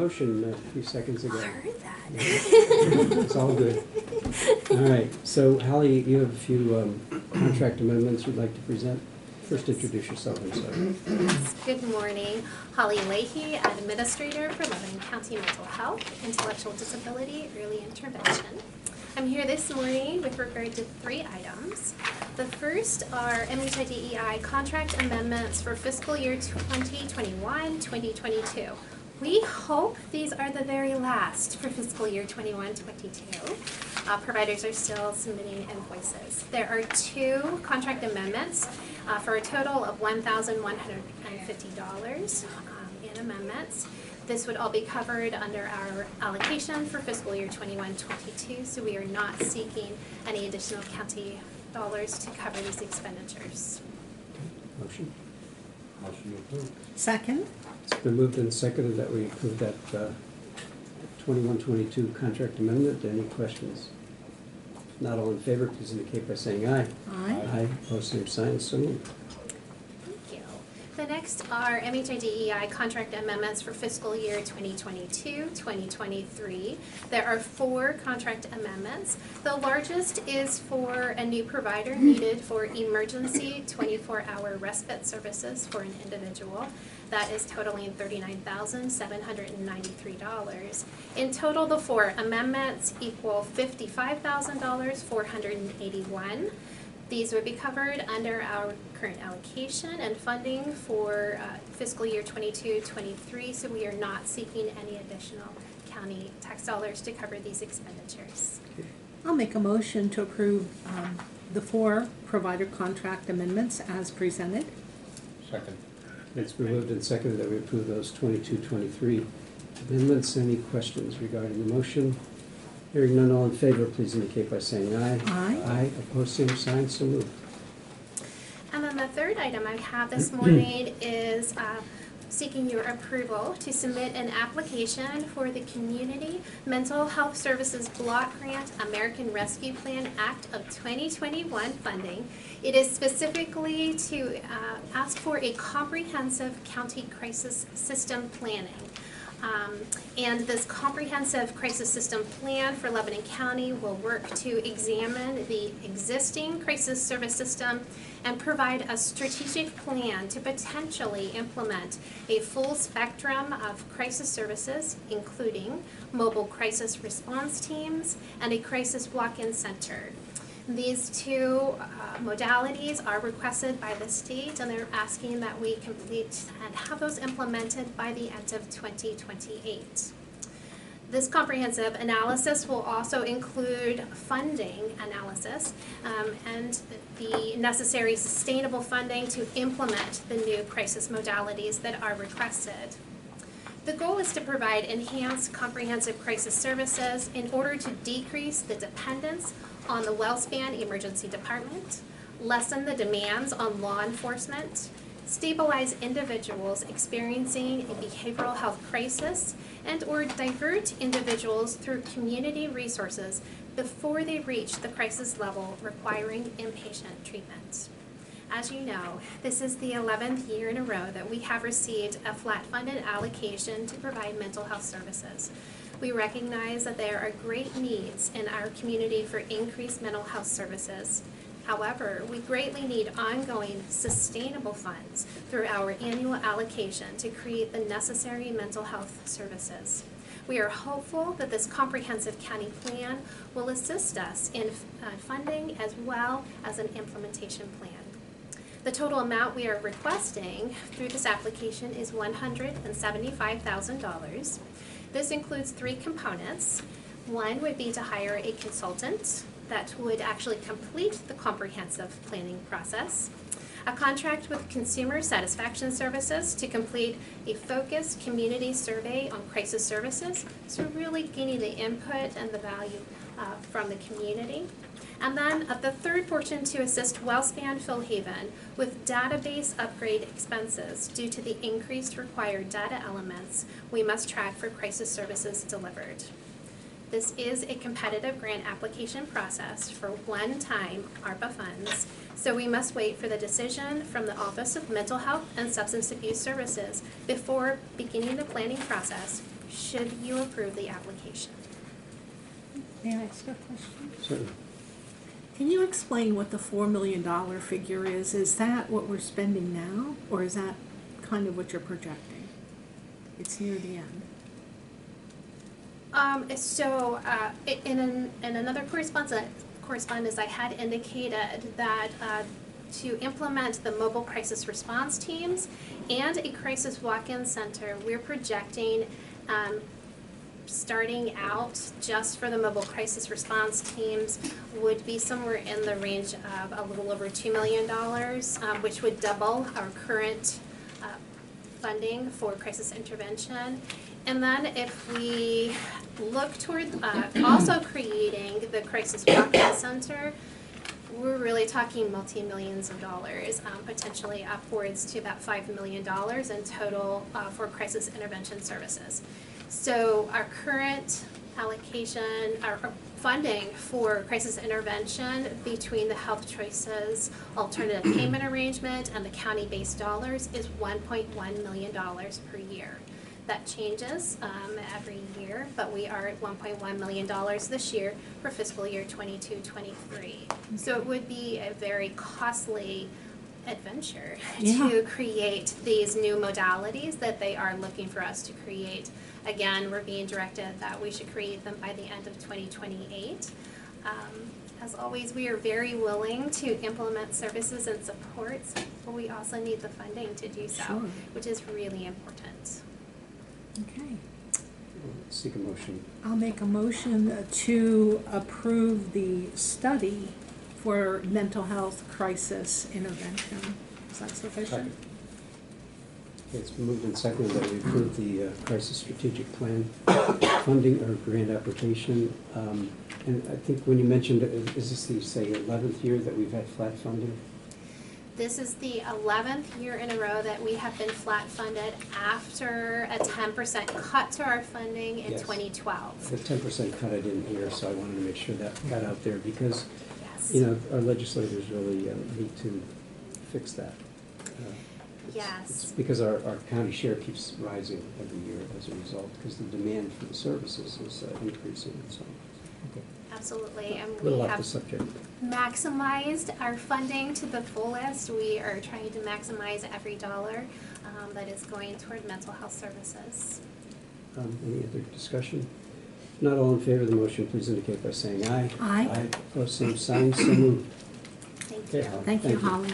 motion a few seconds ago. I heard that. It's all good. All right, so Hallie, you have a few contract amendments you'd like to present. First, introduce yourself, I'm sorry. Good morning. Holly Leahy, Administrator for Lebanon County Mental Health, Intellectual Disability, Early Intervention. I'm here this morning with regard to 3 items. The first are MHIDEI contract amendments for fiscal year 2021-2022. We hope these are the very last for fiscal year 21-22. Providers are still submitting invoices. There are 2 contract amendments for a total of $1,150 in amendments. This would all be covered under our allocation for fiscal year 21-22, so we are not seeking any additional county dollars to cover these expenditures. Motion. Motion approved. Second. It's been moved and seconded that we approve that 21-22 contract amendment. Any questions? If not, all in favor, please indicate by saying aye. Aye. Aye. Opposed, same sign. So moved. Thank you. The next are MHIDEI contract amendments for fiscal year 2022-2023. There are 4 contract amendments. The largest is for a new provider needed for emergency 24-hour respite services for an individual. That is totaling $39,793. In total, the 4 amendments equal $55,481. These would be covered under our current allocation and funding for fiscal year 22-23, so we are not seeking any additional county tax dollars to cover these expenditures. I'll make a motion to approve the 4 provider contract amendments as presented. Second. It's been moved and seconded that we approve those 22-23 amendments. Any questions regarding the motion? Hearing none, all in favor, please indicate by saying aye. Aye. Aye. Opposed, same sign. So moved. And then the third item I have this morning is seeking your approval to submit an application for the Community Mental Health Services Block Grant American Rescue Plan Act of 2021 funding. It is specifically to ask for a comprehensive county crisis system planning. And this comprehensive crisis system plan for Lebanon County will work to examine the existing crisis service system and provide a strategic plan to potentially implement a full spectrum of crisis services, including mobile crisis response teams and a crisis block-in center. These 2 modalities are requested by the state, and they're asking that we complete and have those implemented by the end of 2028. This comprehensive analysis will also include funding analysis and the necessary sustainable funding to implement the new crisis modalities that are requested. The goal is to provide enhanced comprehensive crisis services in order to decrease the dependence on the WellSpan Emergency Department, lessen the demands on law enforcement, stabilize individuals experiencing a behavioral health crisis, and or divert individuals through community resources before they reach the crisis level requiring inpatient treatment. As you know, this is the 11th year in a row that we have received a flat-funded allocation to provide mental health services. We recognize that there are great needs in our community for increased mental health services. However, we greatly need ongoing sustainable funds through our annual allocation to create the necessary mental health services. We are hopeful that this comprehensive county plan will assist us in funding as well as an implementation plan. The total amount we are requesting through this application is $175,000. This includes 3 components. One would be to hire a consultant that would actually complete the comprehensive planning process, a contract with Consumer Satisfaction Services to complete a focused community survey on crisis services, so really gaining the input and the value from the community. And then the third portion to assist WellSpan Philhaven with database upgrade expenses due to the increased required data elements we must track for crisis services delivered. This is a competitive grant application process for one-time ARPA funds, so we must wait for the decision from the Office of Mental Health and Substance Abuse Services before beginning the planning process, should you approve the application. May I ask a question? Certainly. Can you explain what the $4 million figure is? Is that what we're spending now, or is that kind of what you're projecting? It's near the end. In another correspondence, I had indicated that to implement the mobile crisis response teams and a crisis walk-in center, we're projecting starting out just for the mobile crisis response teams would be somewhere in the range of a little over $2 million, which would double our current funding for crisis intervention. And then if we look toward also creating the crisis walk-in center, we're really talking multi-millions of dollars, potentially upwards to about $5 million in total for crisis intervention services. So our current allocation, our funding for crisis intervention between the Health Choices alternative payment arrangement and the county-based dollars is $1.1 million per year. That changes every year, but we are at $1.1 million this year for fiscal year 22-23. So it would be a very costly adventure to create these new modalities that they are looking for us to create. Again, we're being directed that we should create them by the end of 2028. As always, we are very willing to implement services and supports, but we also need the funding to do so, which is really important. Okay. Seek a motion. I'll make a motion to approve the study for mental health crisis intervention. Is that sufficient? Second. Okay, it's been moved and seconded that we approve the crisis strategic plan funding or grant application. And I think when you mentioned, is this the, say, 11th year that we've had flat funding? This is the 11th year in a row that we have been flat funded after a 10% cut to our funding in Yes. 2012. The 10% cut I didn't hear, so I wanted to make sure that got out there because, Yes. you know, our legislators really need to fix that. It's Yes. because our county share keeps rising every year as a result because the demand for the services is increasing and so on. Okay. Absolutely, and A little we off the have subject. maximized our funding to the fullest. We are trying to maximize every dollar that is going toward mental health services. Any other discussion? If not, all in favor of the motion, please indicate by saying aye. Aye. Aye. Opposed, same sign, so moved. Thank Okay, you. Holly. Thank you, Holly.